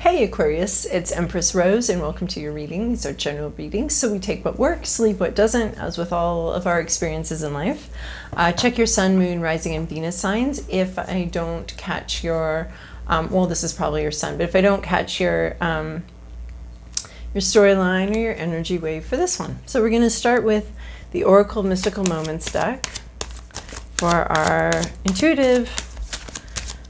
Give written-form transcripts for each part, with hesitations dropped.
Hey Aquarius, it's Empress Rose and welcome to your reading. These are general readings, so we take what works, leave what doesn't, as with all of our experiences in life. Check your Sun, Moon, Rising, and Venus signs. If I don't catch your, well, this is probably your Sun, but if I don't catch your storyline or your energy wave for this one. So we're going to start with the Oracle Mystical Moments deck for our intuitive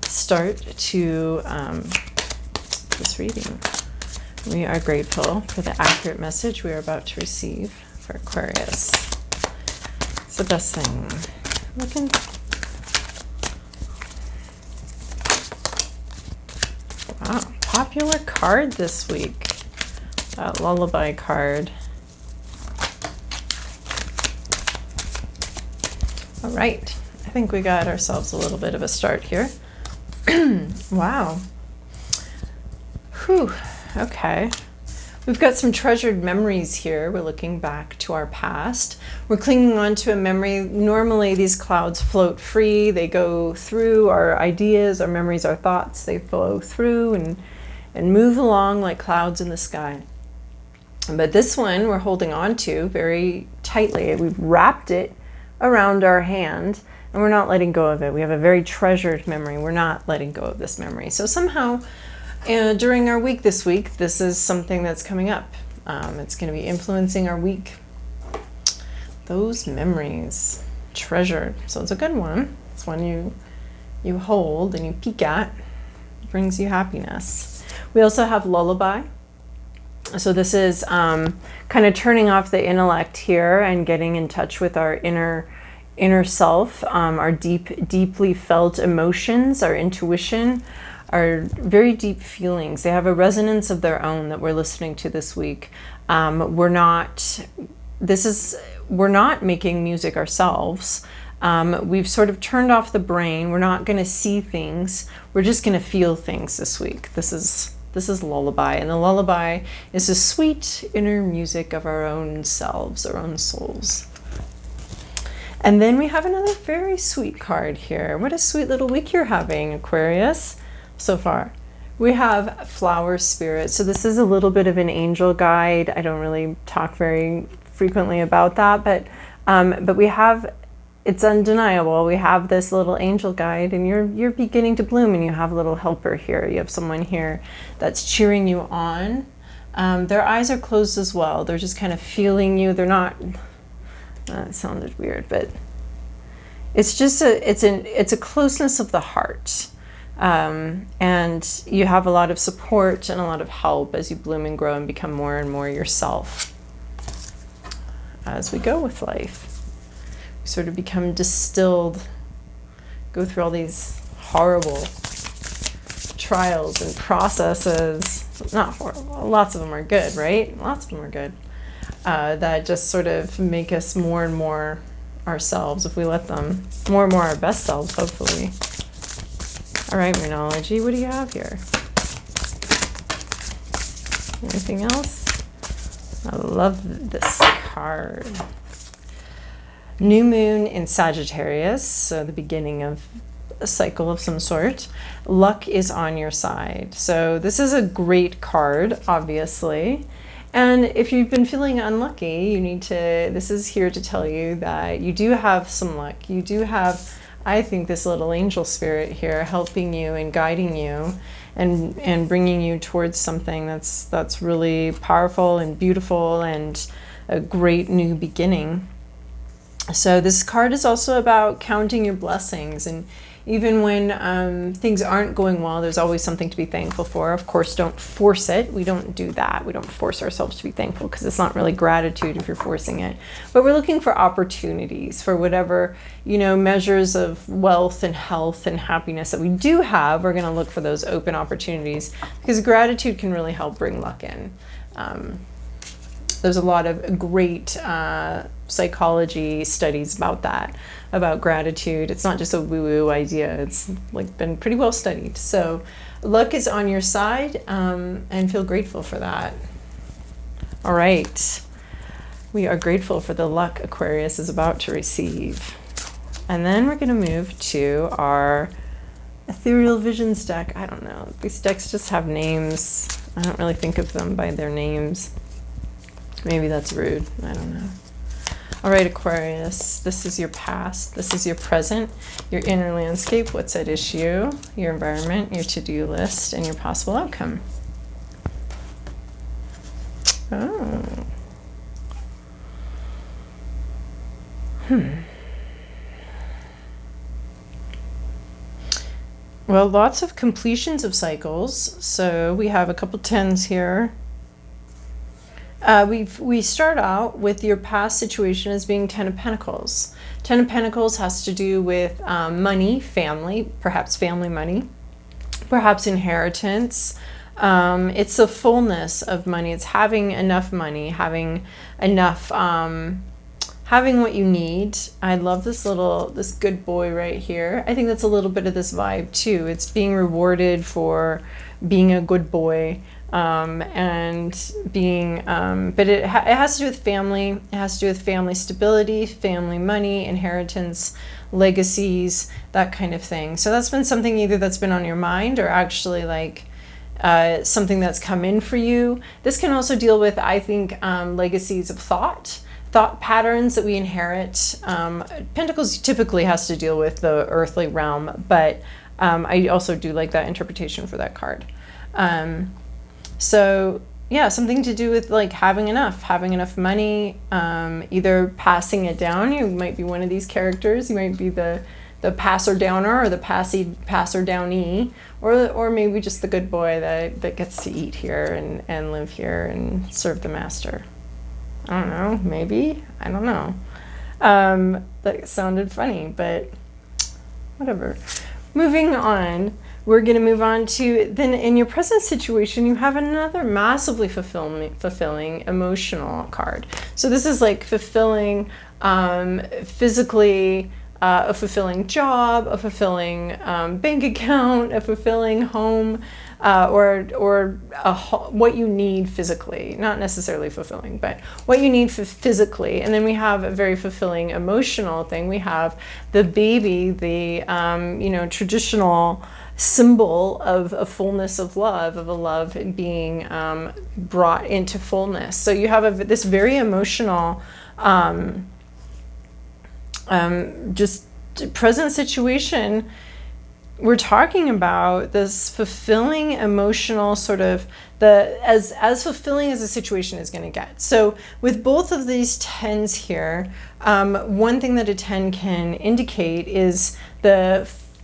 start to this reading. We are grateful for the accurate message we are about to receive for Aquarius. It's the best thing. Looking. Wow, popular card this week. That lullaby card. All right, I think we got ourselves a little bit of a start here. Wow. Whew, okay. We've got some treasured memories here. We're looking back to our past. We're clinging on to a memory. Normally these clouds float free. They go through our ideas, our memories, our thoughts. They flow through and move along like clouds in the sky. But this one we're holding on to very tightly. We've wrapped it around our hand and we're not letting go of it. We have a very treasured memory. We're not letting go of this memory. So somehow during our week this week, this is something that's coming up. It's going to be influencing our week. Those memories, treasured. So it's a good one. It's one you hold and you peek at. It brings you happiness. We also have lullaby. So this is kind of turning off the intellect here and getting in touch with our inner self, our deeply felt emotions, our intuition, are very deep feelings. They have a resonance of their own that we're listening to this week. We're not making music ourselves. We've sort of turned off the brain. We're not going to see things. We're just going to feel things this week. This is lullaby, and the lullaby is the sweet inner music of our own selves, our own souls. And then we have another very sweet card here. What a sweet little week you're having, Aquarius. So far we have flower spirit. So this is a little bit of an angel guide. I don't really talk very frequently about that, but we have, it's undeniable, we have this little angel guide, and you're beginning to bloom, and you have a little helper here. You have someone here that's cheering you on. Their eyes are closed as well. They're just kind of feeling you. They're not, that sounded weird, but it's just it's a closeness of the heart. And you have a lot of support and a lot of help as you bloom and grow and become more and more yourself as we go with life. We sort of become distilled, go through all these horrible trials and processes. Not horrible, lots of them are good, right? Lots of them are good. That just sort of make us more and more ourselves if we let them, more and more our best selves, hopefully. All right, Moonology, what do you have here? Anything else? I love this card. New moon in Sagittarius, so the beginning of a cycle of some sort. Luck is on your side. So this is a great card, obviously. And if you've been feeling unlucky, you need to, this is here to tell you that you do have some luck. You do have, I think, this little angel spirit here helping you and guiding you and bringing you towards something that's really powerful and beautiful and a great new beginning. So this card is also about counting your blessings, and even when things aren't going well, there's always something to be thankful for. Of course, don't force it. We don't do that. We don't force ourselves to be thankful because it's not really gratitude if you're forcing it. But we're looking for opportunities for whatever, measures of wealth and health and happiness that we do have. We're going to look for those open opportunities because gratitude can really help bring luck in. There's a lot of great psychology studies about that, about gratitude. It's not just a woo-woo idea. It's been pretty well studied. So luck is on your side, and feel grateful for that. All right. We are grateful for the luck Aquarius is about to receive. And then we're going to move to our Ethereal Visions deck. I don't know. These decks just have names. I don't really think of them by their names. Maybe that's rude. I don't know. All right, Aquarius. This is your past. This is your present, your inner landscape, what's at issue, your environment, your to-do list, and your possible outcome. Oh. Well, lots of completions of cycles. So we have a couple tens here. We start out with your past situation as being Ten of Pentacles. Ten of Pentacles has to do with money, family, perhaps family money, perhaps inheritance. It's the fullness of money. It's having enough money, having enough, having what you need. I love this good boy right here. I think that's a little bit of this vibe too. It's being rewarded for being a good boy. And being, but it has to do with family. It has to do with family stability, family money, inheritance, legacies, that kind of thing. So that's been something either that's been on your mind or actually like something that's come in for you. This can also deal with, I think, legacies of thought patterns that we inherit. Pentacles typically has to deal with the earthly realm, but I also do like that interpretation for that card. So yeah, something to do with like having enough money, either passing it down. You might be one of these characters. You might be the passer downer or the passer downee, or maybe just the good boy that gets to eat here and live here and serve the master. I don't know, maybe, I don't know. That sounded funny, but whatever. Moving on. We're going to move on to, then in your present situation, you have another massively fulfilling emotional card. So this is like fulfilling physically, a fulfilling job, a fulfilling bank account, a fulfilling home, or what you need physically, not necessarily fulfilling, but what you need physically. And then we have a very fulfilling emotional thing. We have the baby, the traditional symbol of a fullness of love, of a love being brought into fullness. So you have this very emotional, just present situation. We're talking about this fulfilling emotional sort of as fulfilling as a situation is going to get. So with both of these tens here, one thing that a 10 can indicate is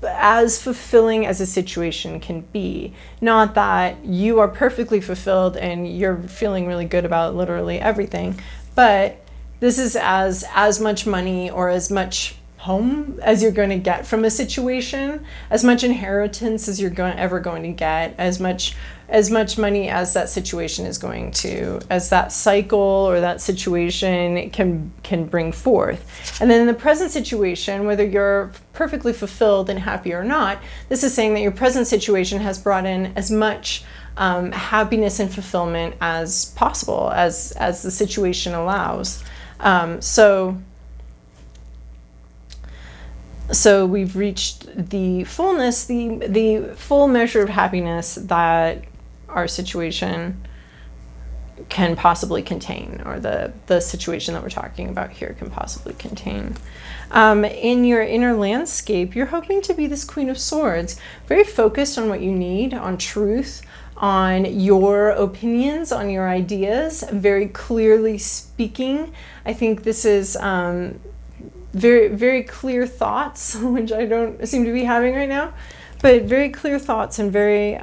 as fulfilling as a situation can be. Not that you are perfectly fulfilled and you're feeling really good about literally everything, but this is as much money or as much home as you're going to get from a situation, as much inheritance as you're ever going to get, as much money as that situation is going to, as that cycle or that situation can bring forth. And then in the present situation, whether you're perfectly fulfilled and happy or not, this is saying that your present situation has brought in as much happiness and fulfillment as possible, as the situation allows. So we've reached the fullness, the full measure of happiness that our situation can possibly contain, or the situation that we're talking about here can possibly contain. In your inner landscape, you're hoping to be this Queen of Swords, very focused on what you need, on truth, on your opinions, on your ideas, very clearly speaking. I think this is very, very clear thoughts, which I don't seem to be having right now, but very clear thoughts and very,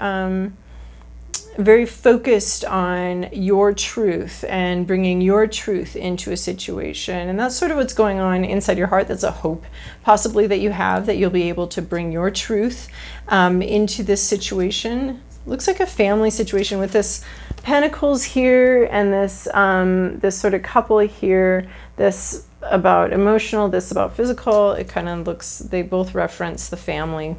very focused on your truth and bringing your truth into a situation. And that's sort of what's going on inside your heart. That's a hope possibly that you have, that you'll be able to bring your truth into this situation. Looks like a family situation with this Pentacles here and this this sort of couple here, this about emotional, this about physical. It kind of looks, they both reference the family.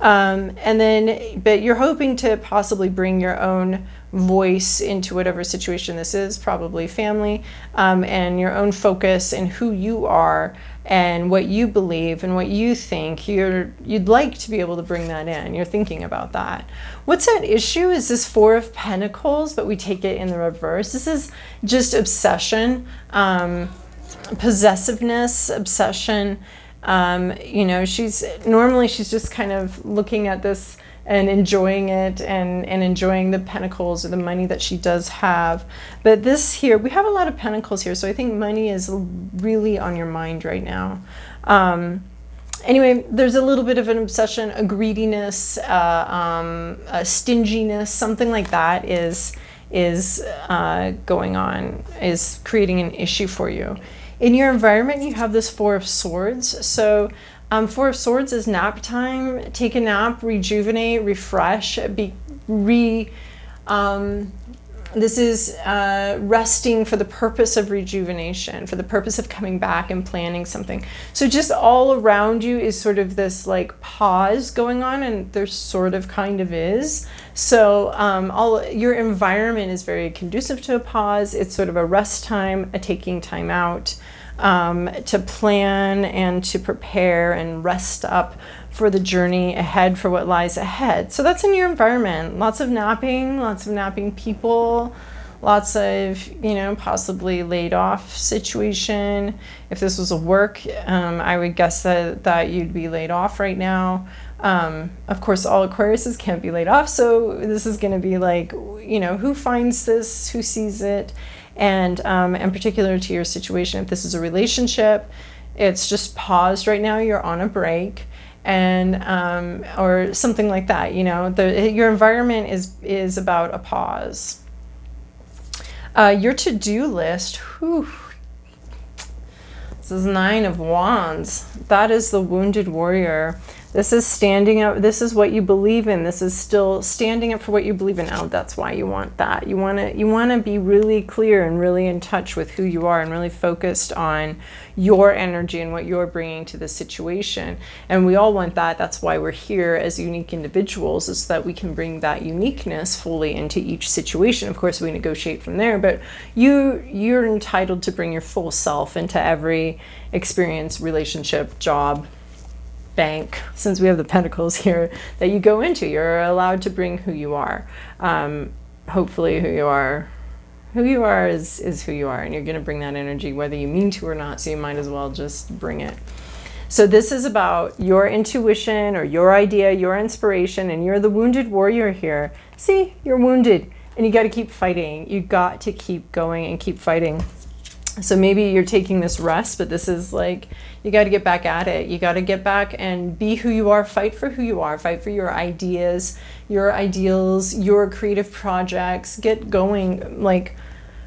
And then, but you're hoping to possibly bring your own voice into whatever situation this is, probably family, and your own focus and who you are and what you believe and what you think. You'd like to be able to bring that in. You're thinking about that. What's at issue is this Four of Pentacles, but we take it in the reverse. This is just obsession, possessiveness, obsession. You know, she's just kind of looking at this and enjoying it and enjoying the pentacles or the money that she does have. But this here, we have a lot of pentacles here, so I think money is really on your mind right now. Anyway, there's a little bit of an obsession, a greediness, a stinginess, something like that is going on, is creating an issue for you. In your environment, you have this Four of Swords. So Four of Swords is nap time. Take a nap, rejuvenate, refresh, this is resting for the purpose of rejuvenation, for the purpose of coming back and planning something. So just all around you is sort of this like pause going on, and there sort of kind of is. So your environment is very conducive to a pause. It's sort of a rest time, a taking time out to plan and to prepare and rest up for the journey ahead, for what lies ahead. So that's in your environment. Lots of napping people, lots of, you know, possibly laid off situation. If this was a work, I would guess that you'd be laid off right now. Of course, all Aquariuses can't be laid off. So this is going to be like, you know, who finds this, who sees it, and particular to your situation. If this is a relationship, it's just paused right now. You're on a break. And or something like that, you know, your environment is about a pause. Your to-do list, whew, this is Nine of Wands. That is the wounded warrior. This is standing up. This is what you believe in. This is still standing up for what you believe in. Oh, that's why you want that. You want to be really clear and really in touch with who you are and really focused on your energy and what you're bringing to the situation. And we all want that. That's why we're here as unique individuals, is so that we can bring that uniqueness fully into each situation. Of course, we negotiate from there, but you're entitled to bring your full self into every experience, relationship, job, bank, since we have the pentacles here, that you go into. You're allowed to bring who you are. Hopefully who you are is who you are, and you're going to bring that energy whether you mean to or not, so you might as well just bring it. So this is about your intuition or your idea, your inspiration, and you're the wounded warrior here. See, you're wounded and you got to keep fighting. You got to keep going and keep fighting. So maybe you're taking this rest, but this is like, you got to get back at it. You got to get back and be who you are. Fight for who you are. Fight for your ideas, your ideals, your creative projects. Get going. Like,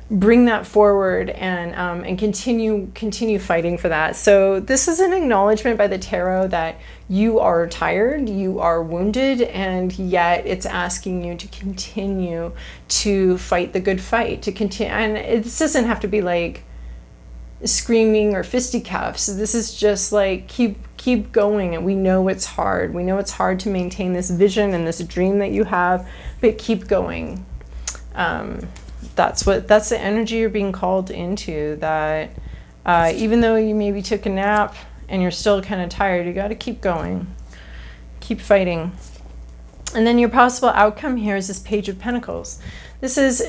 bring that forward and continue fighting for that. So this is an acknowledgement by the tarot that you are tired, you are wounded, and yet it's asking you to continue to fight the good fight. To continue, and it doesn't have to be like screaming or fisticuffs. This is just like keep going. And we know it's hard. We know it's hard to maintain this vision and this dream that you have, but keep going. That's the energy you're being called into, that even though you maybe took a nap and you're still kind of tired, you got to keep going, keep fighting. And then your possible outcome here is this Page of Pentacles. This is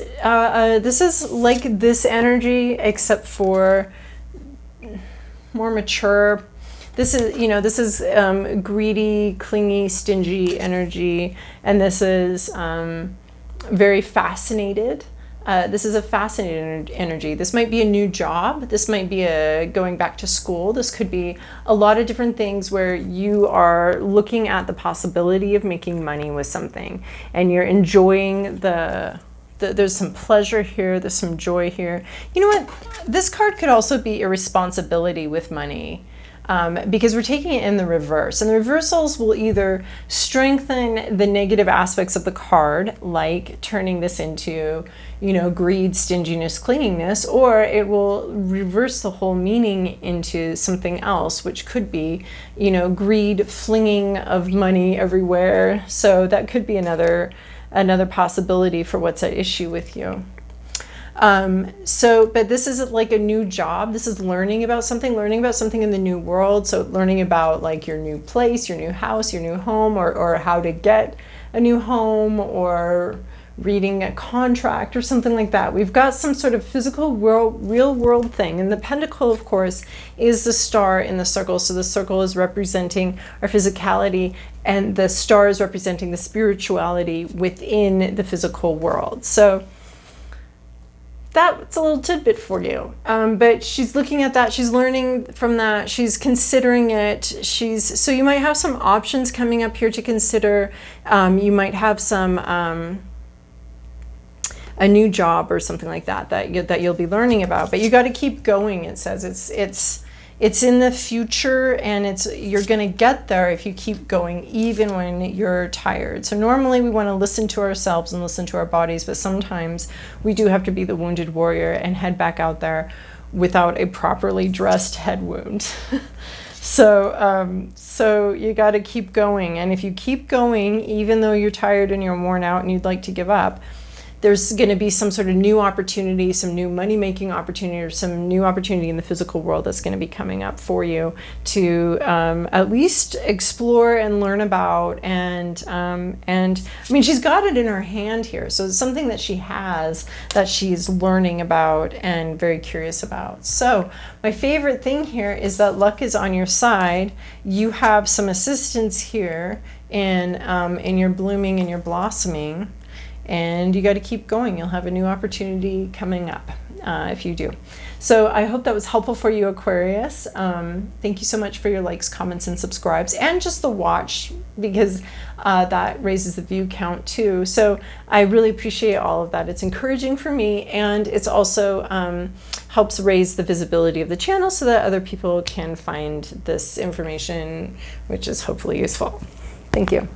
like this energy, except for more mature. This is greedy, clingy, stingy energy, and this is very fascinated. This is a fascinating energy. This might be a new job. This might be going back to school. This could be a lot of different things where you are looking at the possibility of making money with something, and you're enjoying there's some pleasure here. There's some joy here. You know what? This card could also be irresponsibility with money. because we're taking it in the reverse. And the reversals will either strengthen the negative aspects of the card, like turning this into, greed, stinginess, clinginess, or it will reverse the whole meaning into something else, which could be, greed, flinging of money everywhere. So that could be another possibility for what's at issue with you. But this is like a new job. This is learning about something in the new world. So learning about like your new place, your new house, your new home, or how to get a new home, or reading a contract or something like that. We've got some sort of physical world, real world thing. And the pentacle, of course, is the star in the circle. So the circle is representing our physicality, and the star is representing the spirituality within the physical world. So that's a little tidbit for you. But she's looking at that, she's learning from that, she's considering it. So you might have some options coming up here to consider. You might have some a new job or something like that you'll be learning about. But you got to keep going. It says it's in the future, and you're going to get there if you keep going, even when you're tired. So normally we want to listen to ourselves and listen to our bodies, but sometimes we do have to be the wounded warrior and head back out there without a properly dressed head wound. So you got to keep going. And if you keep going, even though you're tired and you're worn out and you'd like to give up, there's going to be some sort of new opportunity, some new money-making opportunity, or some new opportunity in the physical world that's going to be coming up for you to at least explore and learn about. And I mean, she's got it in her hand here, so it's something that she has that she's learning about and very curious about. So my favorite thing here is that luck is on your side. You have some assistance here in your blooming and your blossoming. And you got to keep going. You'll have a new opportunity coming up if you do. So I hope that was helpful for you, Aquarius. Thank you so much for your likes, comments, and subscribes, and just the watch, because that raises the view count too. So I really appreciate all of that. It's encouraging for me, and it's also helps raise the visibility of the channel so that other people can find this information, which is hopefully useful. Thank you.